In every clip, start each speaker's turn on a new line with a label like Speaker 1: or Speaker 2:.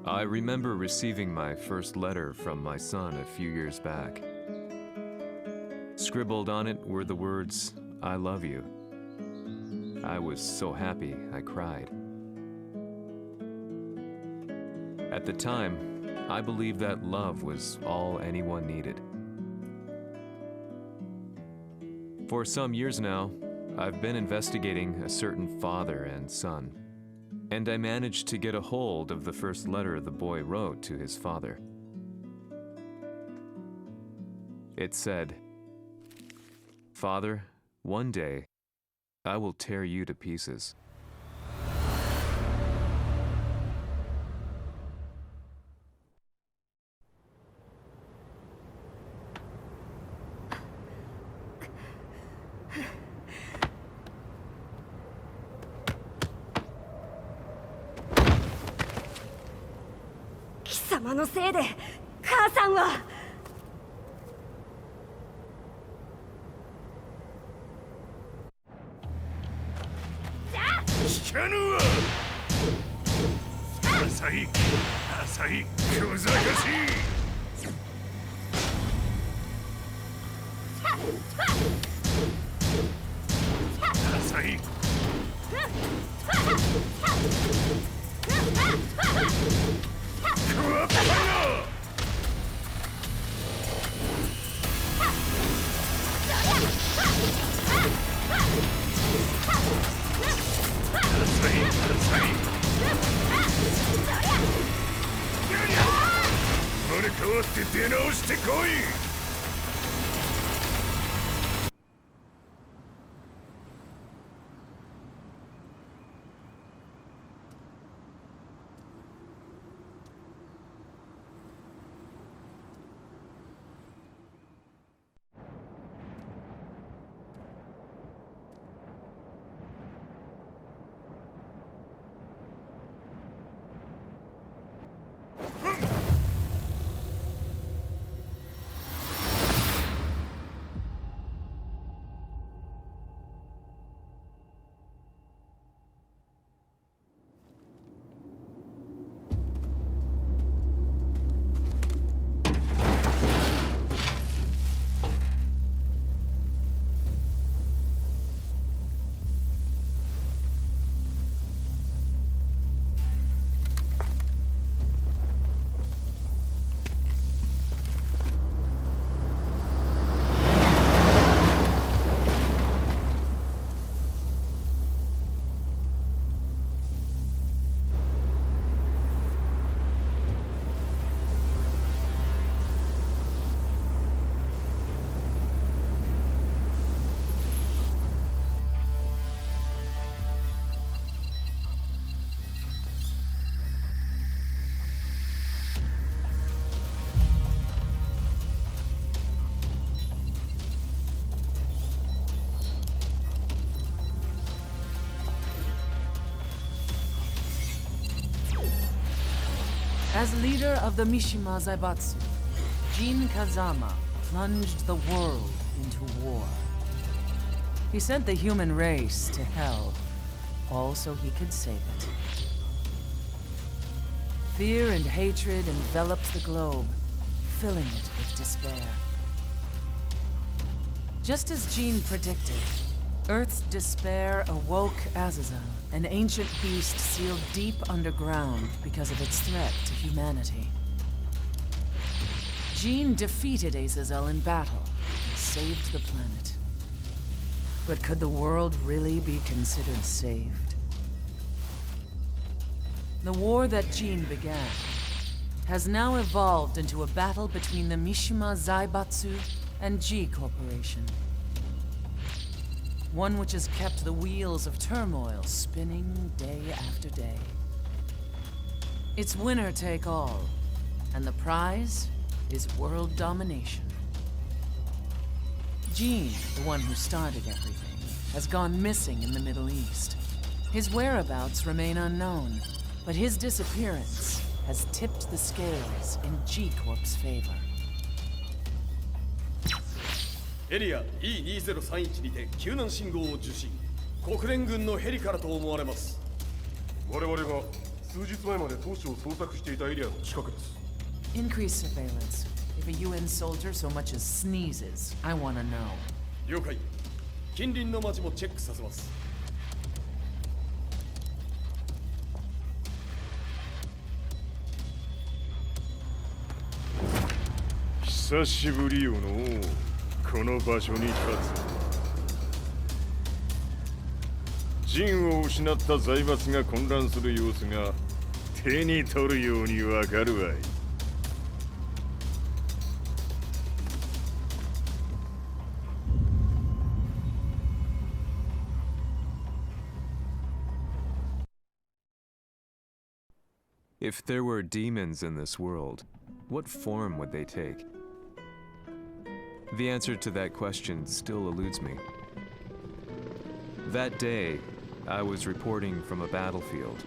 Speaker 1: I remember receiving my first letter from my son a few years back. Scribbled on it were the words, "I love you." I was so happy I cried. At the time, I believed that love was all anyone needed. For some years now, I've been investigating a certain father and son, and I managed to get a hold of the first letter the boy wrote to his father. It said, "Father, one day, I will tear you to pieces."
Speaker 2: "貴様のせいで母さんは..."
Speaker 3: 聞かぬわ。浅い小賢しい。浅い。クワッパよ。生まれ変わって出直してこい。
Speaker 4: As leader of the Mishima Zaibatsu, Jin Kazama plunged the world into war. He sent the human race to hell, all so he could save it. Fear and hatred enveloped the globe, filling it with despair. Just as Jin predicted, Earth's despair awoke Azazel, an ancient beast sealed deep underground because of its threat to humanity. Jin defeated Azazel in battle and saved the planet. But could the world really be considered saved? The war that Jin began has now evolved into a battle between the Mishima Zaibatsu and G Corporation. One which has kept the wheels of turmoil spinning day after day. It's winner take all, and the prize is world domination. Jin, the one who started everything, has gone missing in the Middle East. His whereabouts remain unknown, but his disappearance has tipped the scales in G Corp's favor.
Speaker 5: エリア E2031 にて救難信号を受信。国連軍のヘリからと思われます。
Speaker 3: 我々が数日前まで当主を捜索していたエリアの近くです。
Speaker 4: Increase surveillance. If a UN soldier so much as sneezes, I want to know.
Speaker 5: 了解。近隣の町もチェックさせます。
Speaker 3: 久しぶりよのこの場所に立つ。陣を失った財閥が混乱する様子が手に取るようにわかるわい。
Speaker 1: If there were demons in this world, what form would they take? The answer to that question still eludes me. That day, I was reporting from a battlefield,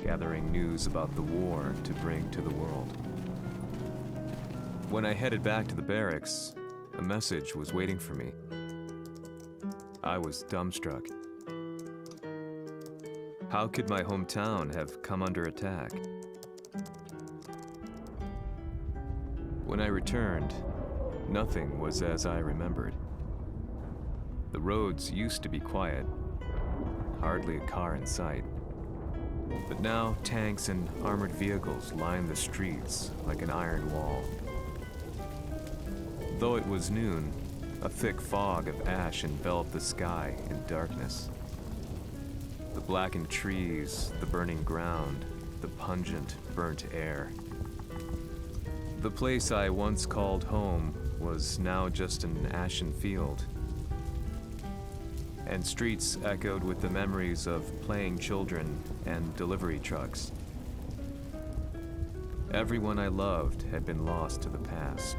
Speaker 1: gathering news about the war to bring to the world. When I headed back to the barracks, a message was waiting for me. I was dumbstruck. How could my hometown have come under attack? When I returned, nothing was as I remembered. The roads used to be quiet, hardly a car in sight. But now tanks and armored vehicles line the streets like an iron wall. Though it was noon, a thick fog of ash enveloped the sky in darkness. The blackened trees, the burning ground, the pungent, burnt air. The place I once called home was now just an ashen field. And streets echoed with the memories of playing children and delivery trucks. Everyone I loved had been lost to the past.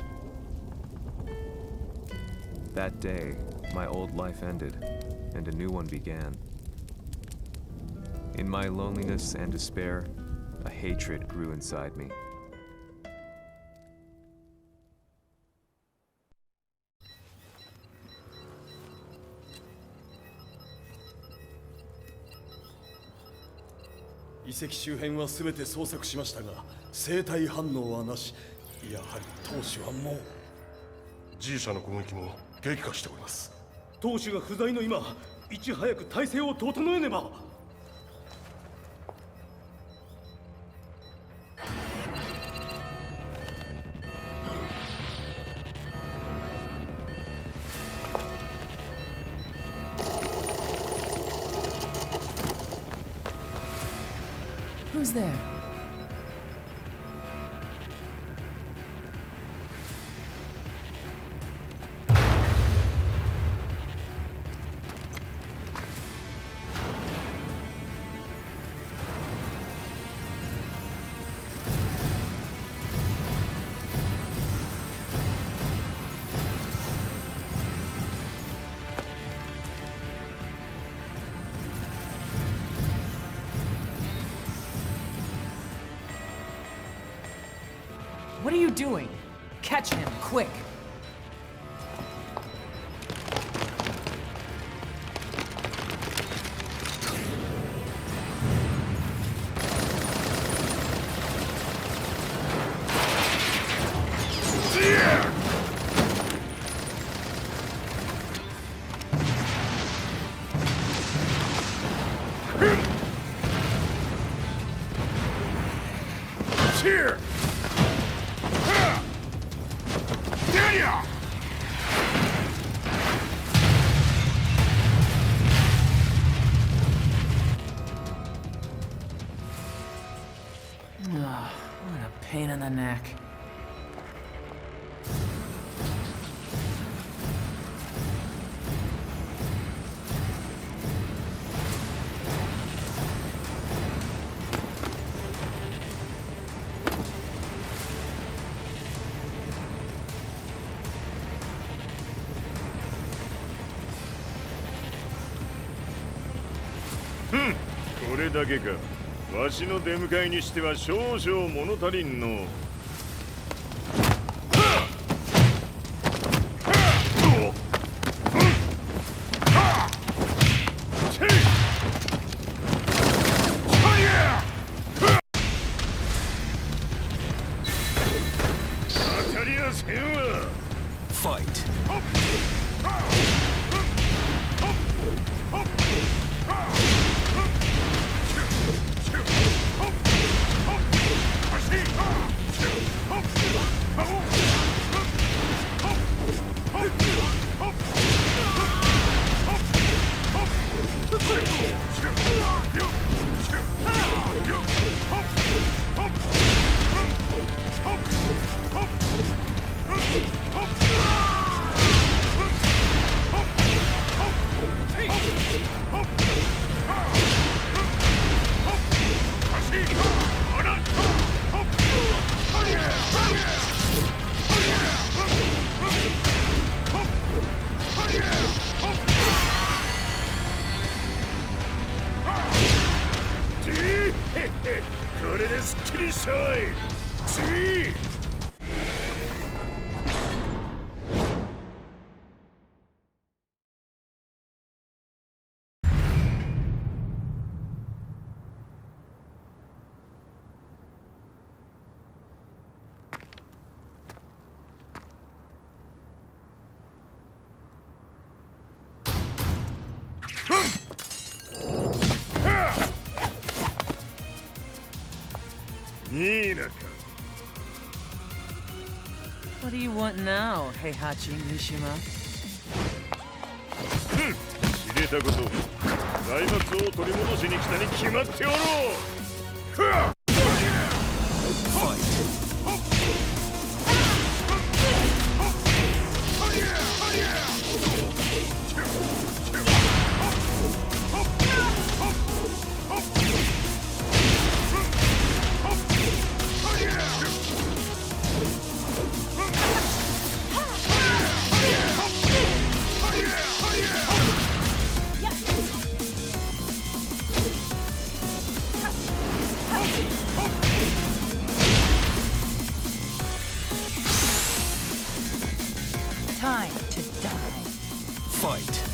Speaker 1: That day, my old life ended, and a new one began. In my loneliness and despair, a hatred grew inside me.
Speaker 5: 遺跡周辺は全て捜索しましたが、生体反応はなし。やはり当主はもう。
Speaker 3: G 社の攻撃も激化しております。
Speaker 5: 当主が不在の今、いち早く体制を整えねば。
Speaker 4: Who's there? What are you doing? Catch him, quick!
Speaker 3: Here!
Speaker 4: What a pain in the neck.
Speaker 3: Hmm. これだけか。わしの出迎えにしては少々物足りんの。気にしゃい。次。
Speaker 4: What do you want now, Heihachi Mishima?
Speaker 3: 知れたこと。財閥を取り戻しに来たに決まっておろう。
Speaker 4: Time to die.
Speaker 1: Fight.
Speaker 3: 「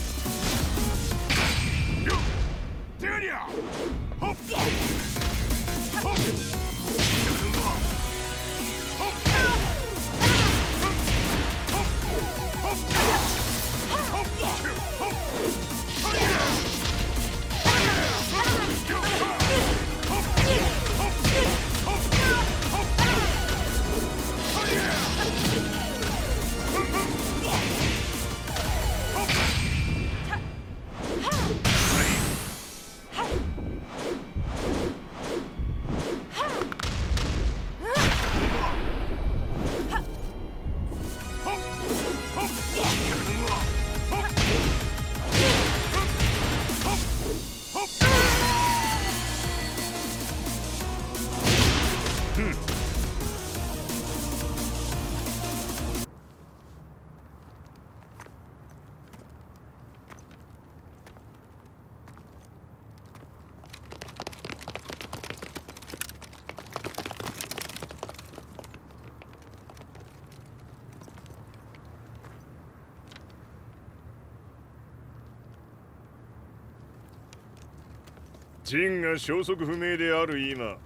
Speaker 3: 陣が消息不明である今、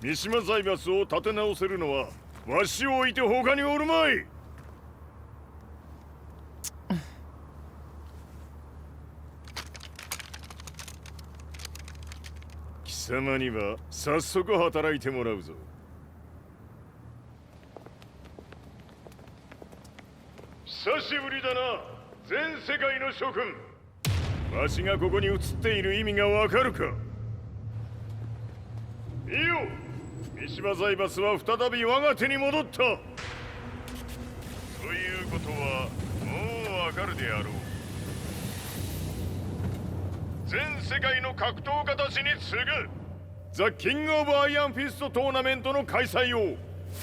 Speaker 3: 三島財閥を立て直せるのはわしを置いて他におるまい。貴様には早速働いてもらうぞ。久しぶりだな、全世界の諸君。わしがここに映っている意味がわかるか。いいよ、三島財閥は再び我が手に戻った。ということはもうわかるであろう。全世界の格闘家たちに次ぐザ・キング・オブ・アイアンフィストトーナメントの開催を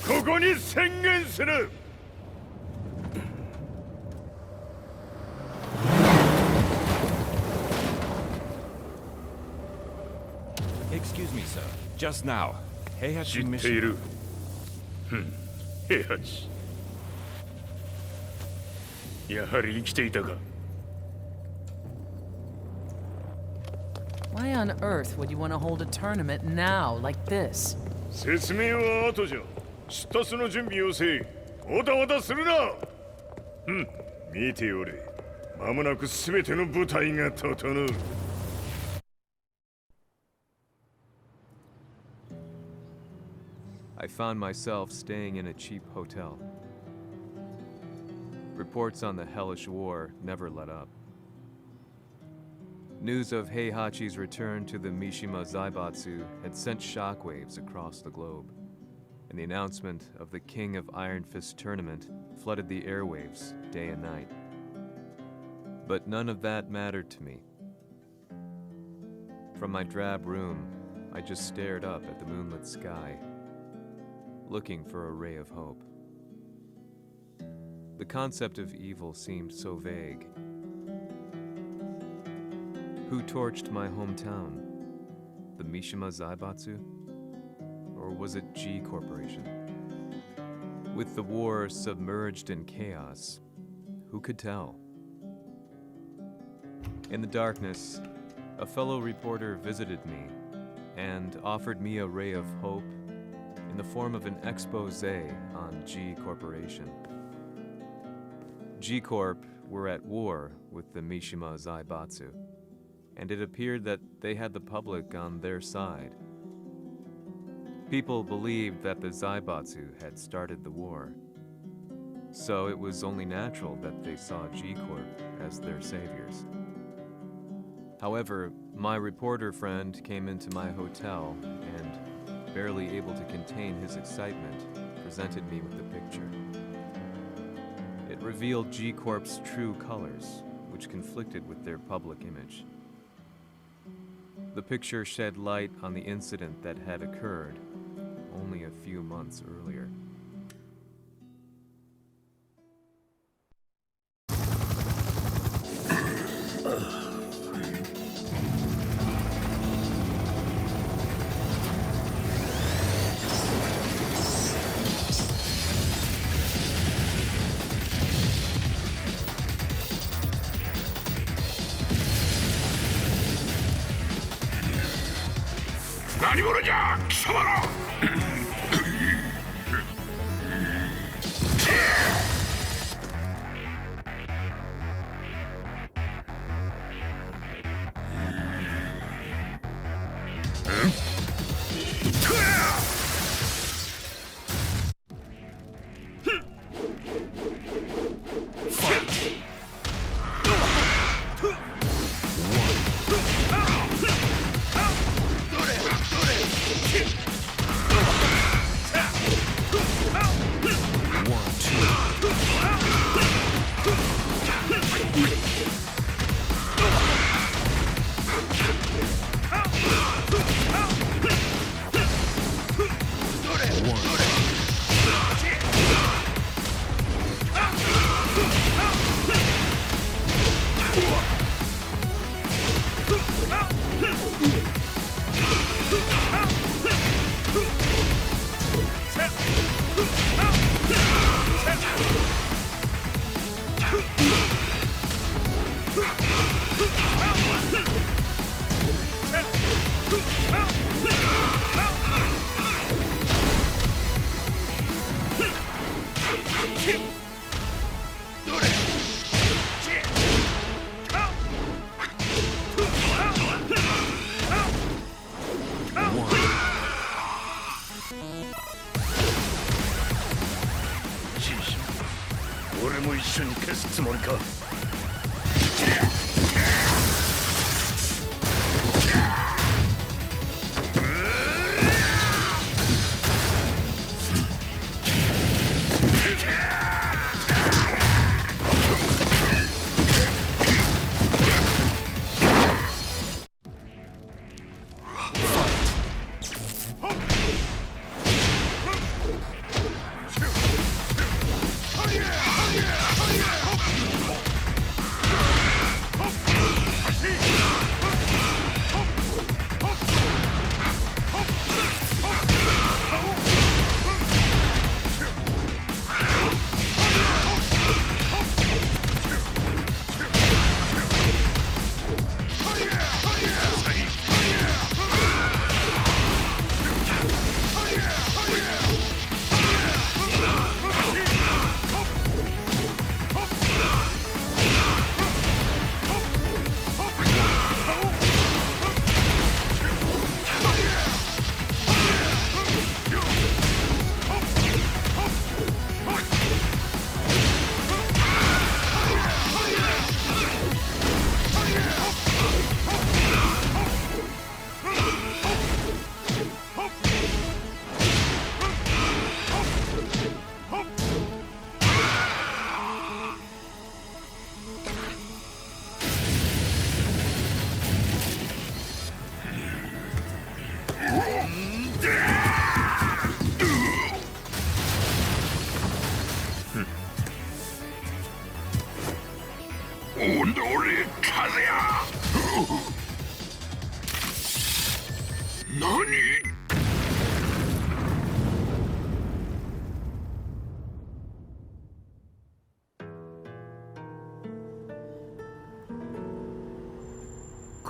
Speaker 3: ここに宣言する。
Speaker 6: Excuse me, sir. Just now,
Speaker 3: 知
Speaker 6: Heihachi
Speaker 3: ってい
Speaker 6: Mishima.
Speaker 3: る。平八。やはり生きていたか。
Speaker 4: Why on earth would you want to hold a tournament now, like this?
Speaker 3: 説明は後じゃ。出立の準備をせい。おたおたするな。見ておれ。間もなく全ての部隊が整う。
Speaker 1: I found myself staying in a cheap hotel. Reports on the hellish war never let up. News of Heihachi's return to the Mishima Zaibatsu had sent shockwaves across the globe, and the announcement of the King of Iron Fist tournament flooded the airwaves day and night. But none of that mattered to me. From my drab room, I just stared up at the moonlit sky, looking for a ray of hope. The concept of evil seemed so vague. Who torched my hometown? The Mishima Zaibatsu? Or Or was it G Corporation? With the war submerged in chaos, who could tell? In the darkness, a fellow reporter visited me and offered me a ray of hope in the form of an expose on G Corporation. G Corp were at war with the Mishima Zaibatsu, and it appeared that they had the public on their side. People believed that the Zaibatsu had started the war, so it was only natural that they saw G Corp as their saviors. However, my reporter friend came into my hotel and, barely able to contain his excitement, presented me with the picture. It revealed G Corp's true colors, which conflicted with their public image. The picture shed light on the incident that had occurred only a few months earlier.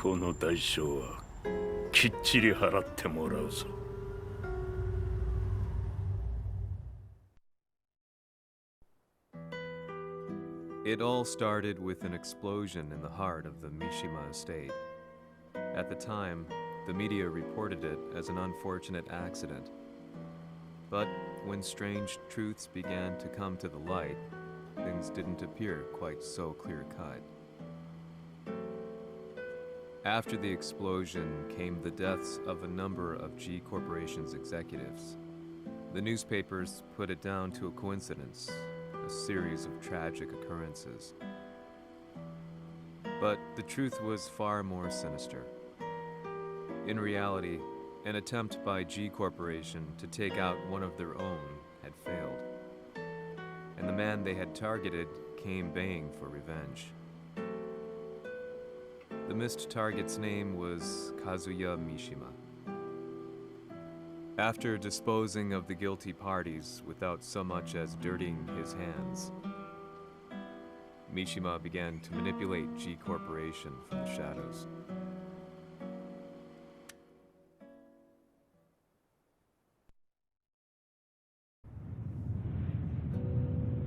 Speaker 3: この代償はきっちり払ってもらうぞ。
Speaker 1: It all started with an explosion in the heart of the Mishima estate. At the time, the media reported it as an unfortunate accident. But when strange truths began to come to the light, things didn't appear quite so clear-cut. After the explosion came the deaths of a number of G Corporation's executives. The newspapers put it down to a coincidence, a series of tragic occurrences. But the truth was far more sinister. In reality, an attempt by G Corporation to take out one of their own had failed, and the man they had targeted came baying for revenge. The missed target's name was Kazuya Mishima. After disposing of the guilty parties without so much as dirtying his hands, Mishima began to manipulate G Corporation from the shadows.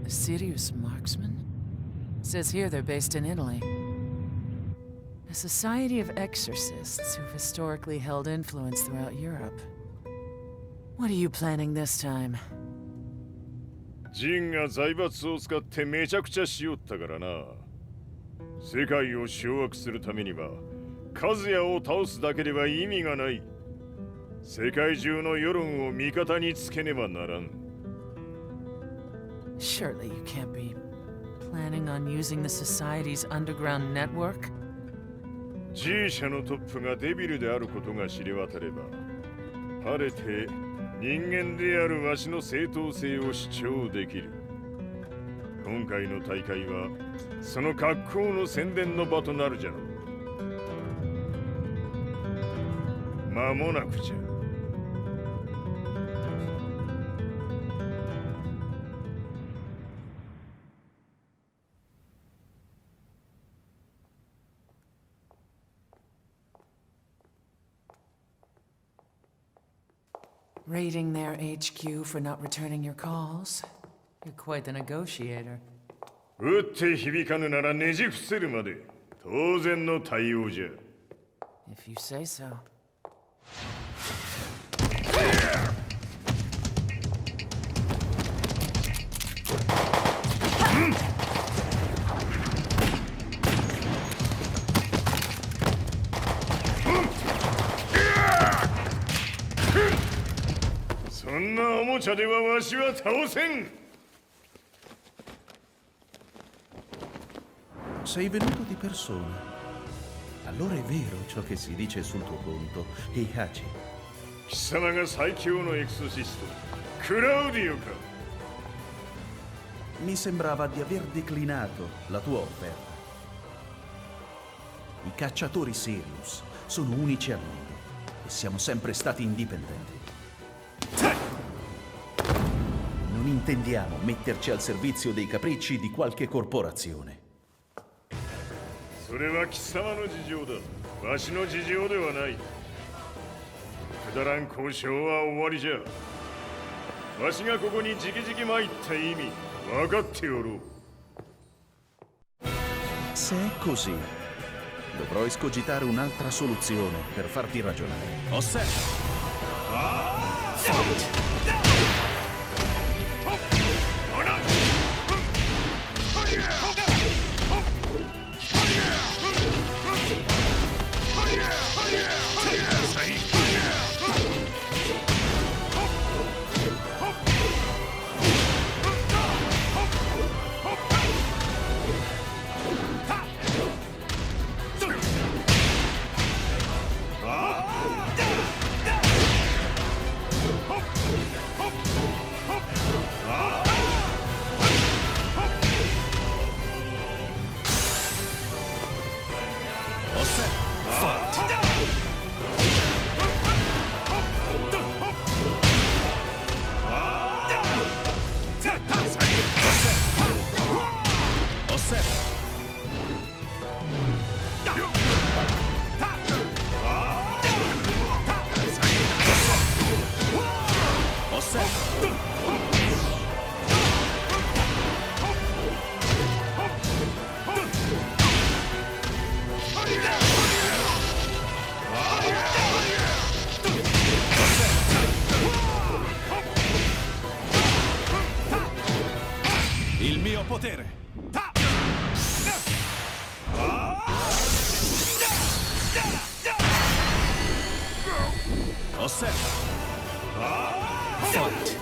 Speaker 4: A serious marksman? Says here they're based in Italy. A society of exorcists who've historically held influence throughout Europe. What are you planning this time?
Speaker 3: ジンが財閥を使ってめちゃくちゃしよったからな。世界を掌握するためにはカズヤを倒すだけでは意味がない。世界中の世論を味方につけねばならん。
Speaker 4: Surely you can't be planning on using the society's underground network?
Speaker 3: G 社のトップがデビルであることが知れ渡れば、晴れて人間であるわしの正当性を主張できる。今回の大会はその格好の宣伝の場となるじゃろう。間もなくじゃ。
Speaker 4: Raiding their HQ for not returning your calls? You're quite the negotiator.
Speaker 3: 撃って響かぬならねじ伏せるまで当然の対応じゃ。
Speaker 4: If you say so.
Speaker 7: Sei venuto di persona. Allora è vero ciò che si dice sul tuo conto, Heihachi.
Speaker 3: 貴様が最強のエクソシスト、クラウディオか。
Speaker 7: Mi sembrava di aver declinato la tua offerta. I cacciatori Sirius sono unici al mondo e siamo sempre stati indipendenti. Non intendiamo metterci al servizio dei capricci di qualche corporazione.
Speaker 3: それは貴様の事情だ。わしの事情ではない。くだらん交渉は終わりじゃ。わしがここに直々参った意味分かっておろう。
Speaker 7: Se è così, dovrò escogitare un'altra soluzione per farti ragionare.
Speaker 6: Osserva!
Speaker 7: All set. Fight.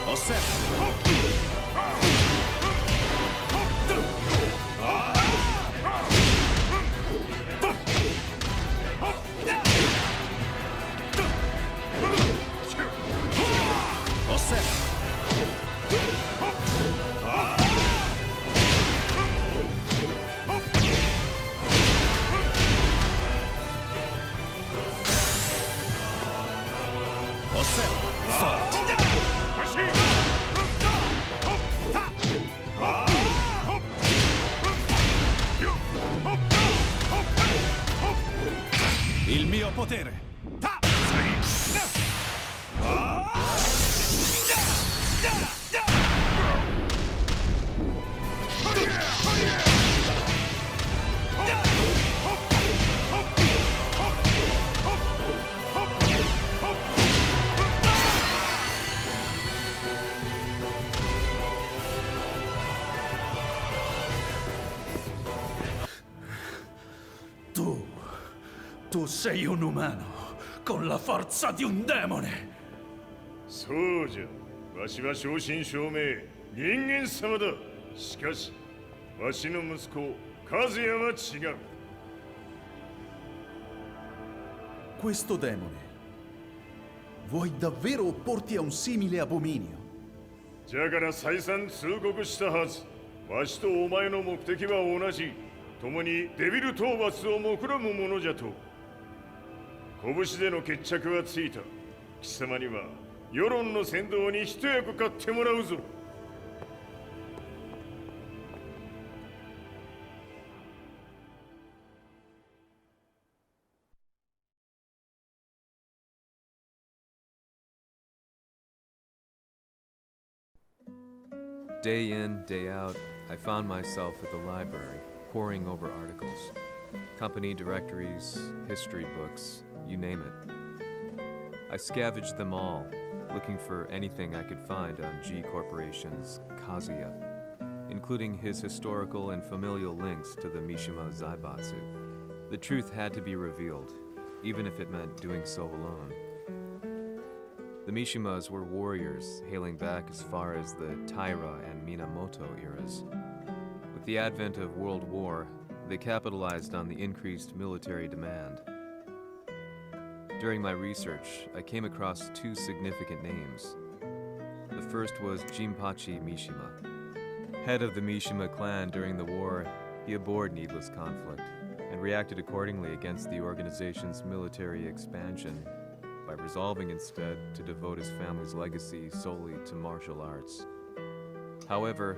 Speaker 7: All set. All set. All set. Fight. Il mio potere. Tu sei un umano con la forza di un demone.
Speaker 3: そうじゃ。わしは正真正銘人間様だ。しかしわしの息子和也は違う。
Speaker 7: Questo demone. Vuoi davvero opporti a un simile abominio?
Speaker 3: じゃから再三通告したはず。わしとお前の目的は同じ。共にデビル討伐を目論むものじゃと。拳での決着はついた。貴様には世論の先導に一役買ってもらうぞ。
Speaker 1: Day in, day out, I found myself at the library, poring over articles. Company directories, history books, you name it. I scavenged them all, looking for anything I could find on G Corporation's Kazuya, including his historical and familial links to the Mishima Zaibatsu. The truth had to be revealed, even if it meant doing so alone. The Mishimas were warriors hailing back as far as the Taira and Minamoto eras. With the advent of World War, they capitalized on the increased military demand. During my research, I came across two significant names. The first was Jinpachi Mishima. Head of the Mishima clan during the war, he abhorred needless conflict and reacted accordingly against the organization's military expansion by resolving instead to devote his family's legacy solely to martial arts. However,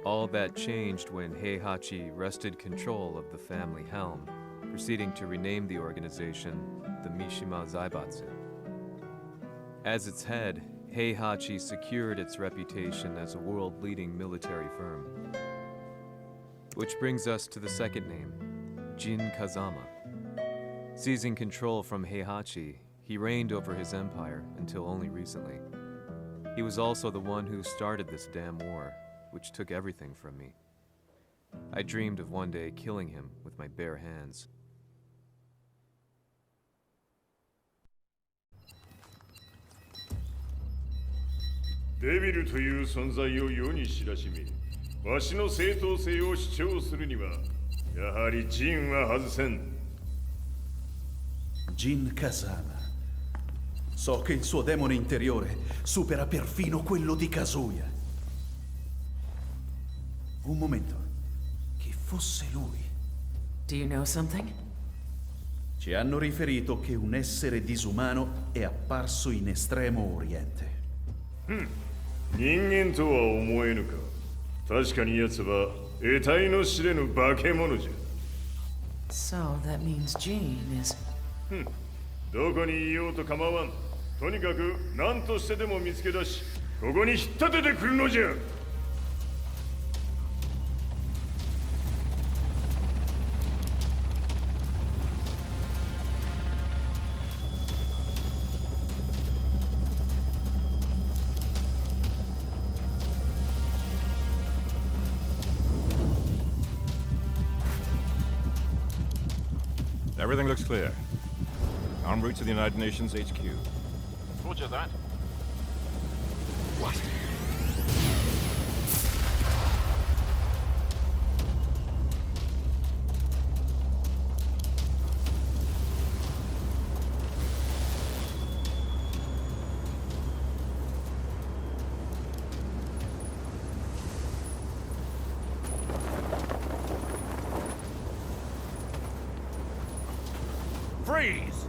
Speaker 1: all that changed when Heihachi wrested control of the family helm, proceeding to rename the organization the Mishima Zaibatsu. As its head, Heihachi secured its reputation as a world-leading military firm. Which brings us to the second name, Jin Kazama. Seizing control from Heihachi, he reigned over his empire until only recently. He was also the one who started this damn war, which took everything from me. I dreamed of one day killing him with my bare hands.
Speaker 3: Devil という存在を世に知らしめ、わしの正当性を主張するには、やはりジンは外せん。
Speaker 7: Jin Kazama. So che il suo demone interiore supera perfino quello di Kazuya. Un momento. Che fosse lui.
Speaker 4: Do you know something?
Speaker 7: Ci hanno riferito che un essere disumano è apparso in Estremo Oriente.
Speaker 3: 人間とは思えぬか。確かに奴は得体の知れぬ化け物じゃ。
Speaker 4: So that means Jean is...
Speaker 3: どこにいようと構わん。とにかく何としてでも見つけ出し、ここに引っ立ててくるのじゃ。
Speaker 6: Everything looks clear. En route to the United Nations HQ. Roger that. What? Freeze!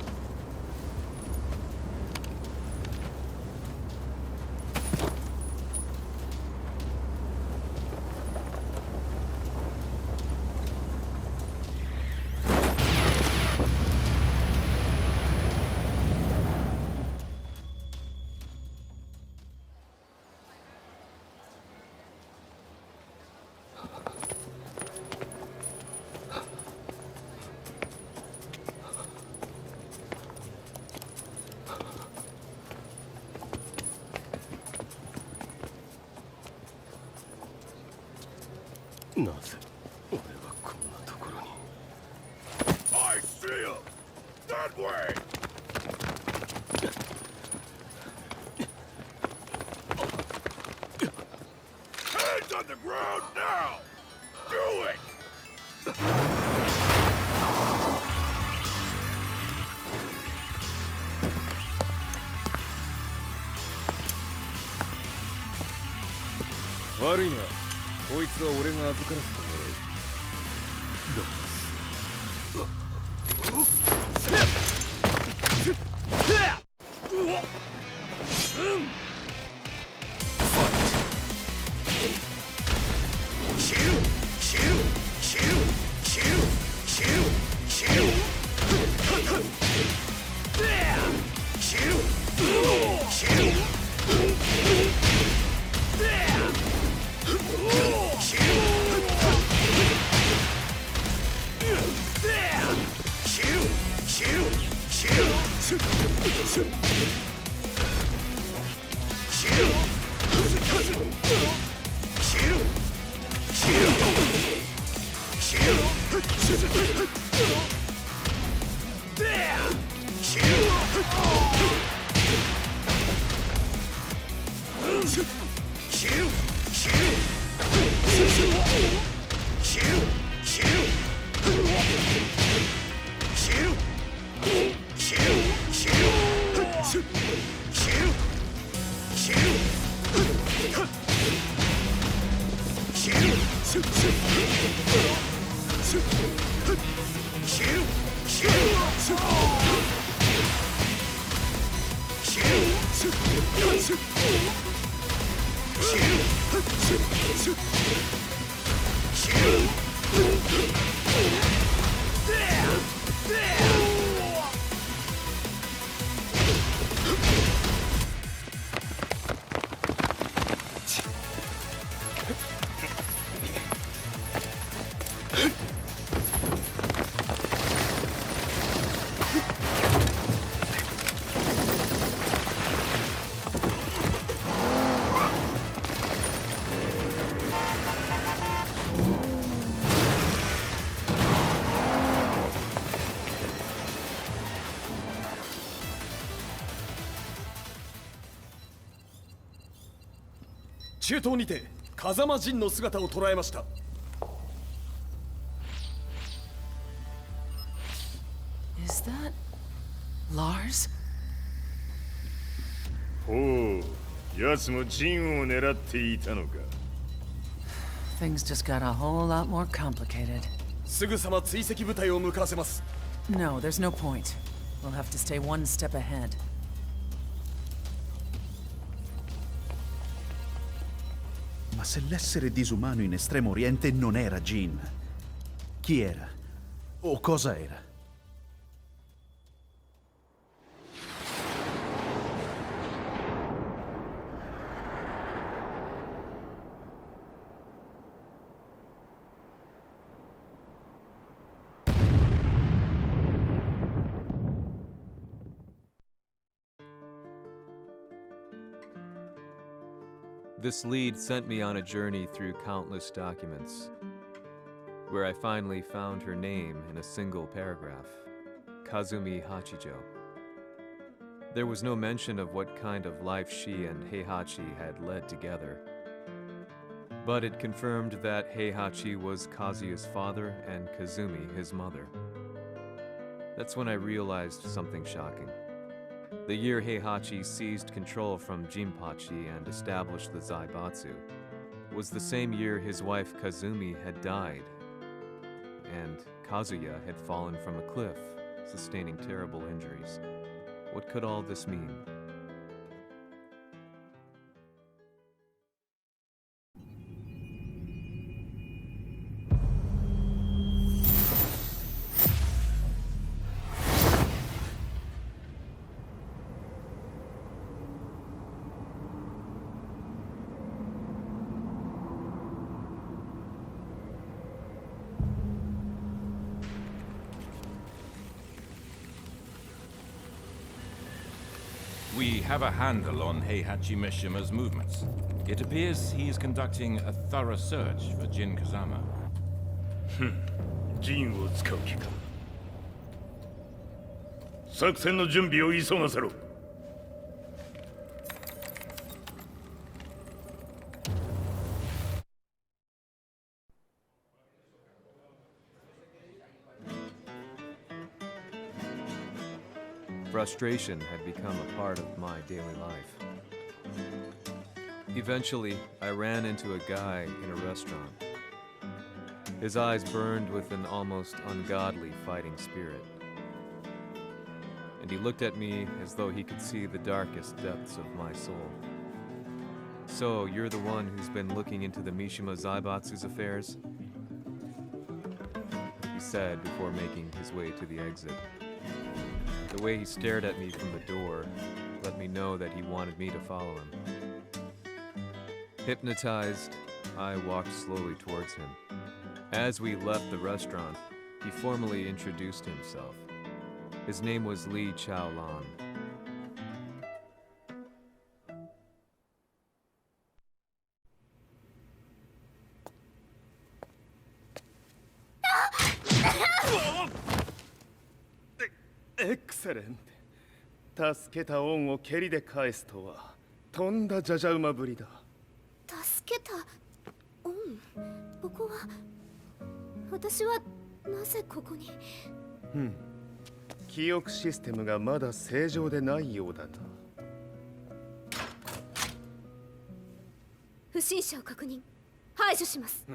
Speaker 6: I see him! That way! Hands on the ground now! Do it!
Speaker 3: 悪いな。こいつは俺が預からせてもらう。
Speaker 5: 中東にて風間陣の姿を捉えました。
Speaker 4: Is that Lars?
Speaker 3: ほう、奴も陣を狙っていたのか。
Speaker 4: Things just got a whole lot more complicated.
Speaker 5: すぐさま追跡部隊を向かわせます。
Speaker 4: No, there's no point. We'll have to stay one step ahead.
Speaker 7: Ma se l'essere disumano in Estremo Oriente non era Jin, chi era? O cosa era?
Speaker 1: This lead sent me on a journey through countless documents, where I finally found her name in a single paragraph. Kazumi Hachijo. There was no mention of what kind of life she and Heihachi had led together, but it confirmed that Heihachi was Kazuya's father and Kazumi his mother. That's when I realized something shocking. The year Heihachi seized control from Jinpachi and established the Zaibatsu was the same year his wife Kazumi had died, and Kazuya had fallen from a cliff, sustaining terrible injuries. What could all this mean?
Speaker 6: We have a handle on Heihachi Mishima's movements. It appears he is conducting a thorough search for Jin Kazama.
Speaker 3: ジンを使う気か。作戦の準備を急がせろ。
Speaker 1: Frustration had become a part of my daily life. Eventually, I ran into a guy in a restaurant. His eyes burned with an almost ungodly fighting spirit. And he looked at me as though he could see the darkest depths of my soul. So, you're the one who's been looking into the Mishima Zaibatsu's affairs? He said before making his way to the exit. The way he stared at me from the door let me know that he wanted me to follow him. Hypnotized, I walked slowly towards him. As we left the restaurant, he formally introduced himself. His name was Li Chaolan.
Speaker 3: Excellent. 助けた恩を蹴りで返すとはとんだじゃじゃ馬ぶりだ。
Speaker 2: 助けた恩。ここは私はなぜここに。
Speaker 3: 記憶システムがまだ正常でないようだな。
Speaker 2: 不審者を確認。排除します。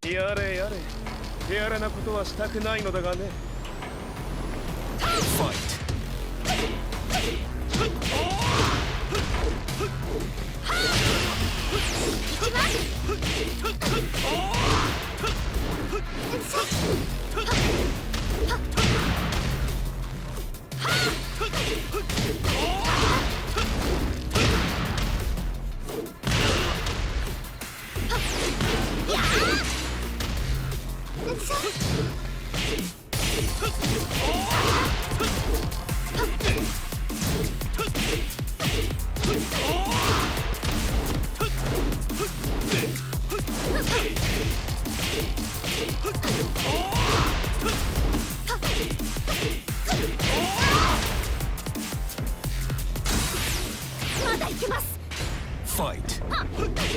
Speaker 3: やれやれ。手荒なことはしたくないのだがね。
Speaker 2: まだ行けます。
Speaker 7: Fight!
Speaker 2: Fight!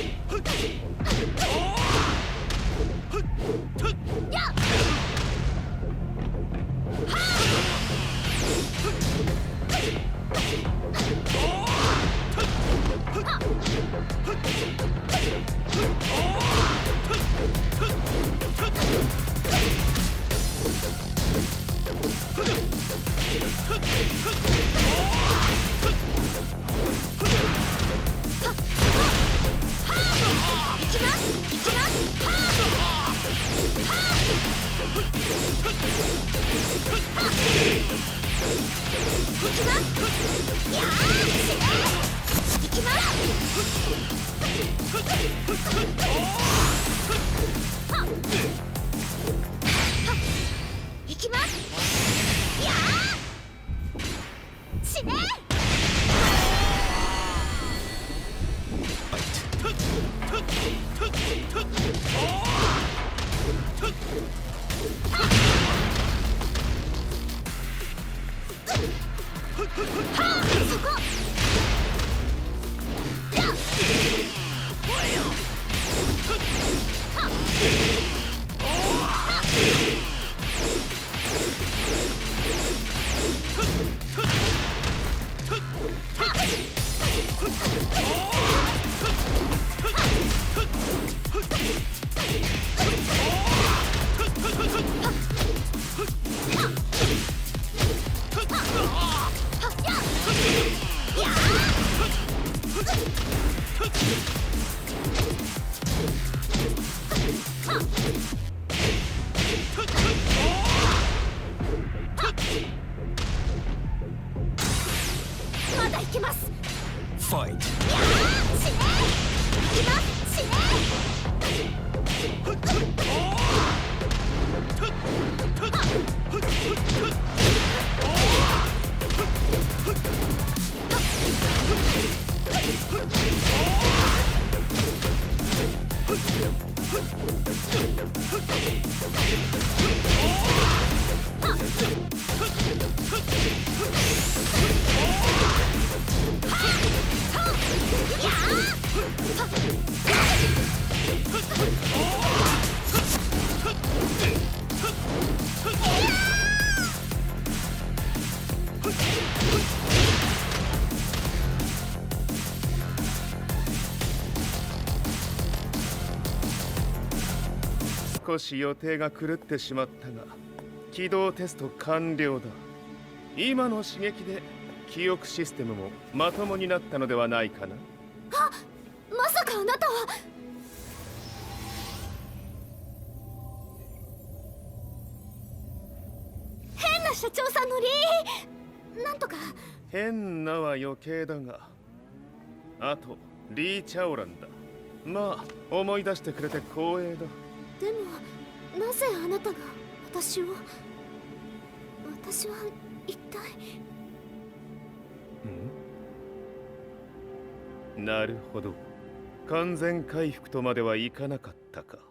Speaker 8: fight.
Speaker 3: 少し予定が狂ってしまったが、起動テスト完了だ。今の刺激で記憶システムもまともになったのではないかな。
Speaker 2: あ、まさかあなたは。変な社長さんのなんとか。
Speaker 3: 変なは余計だが、あとリー・チャオランだ。まあ思い出してくれて光栄だ。
Speaker 2: でもなぜあなたが私は一体。
Speaker 3: なるほど、完全回復とまではいかなかったか。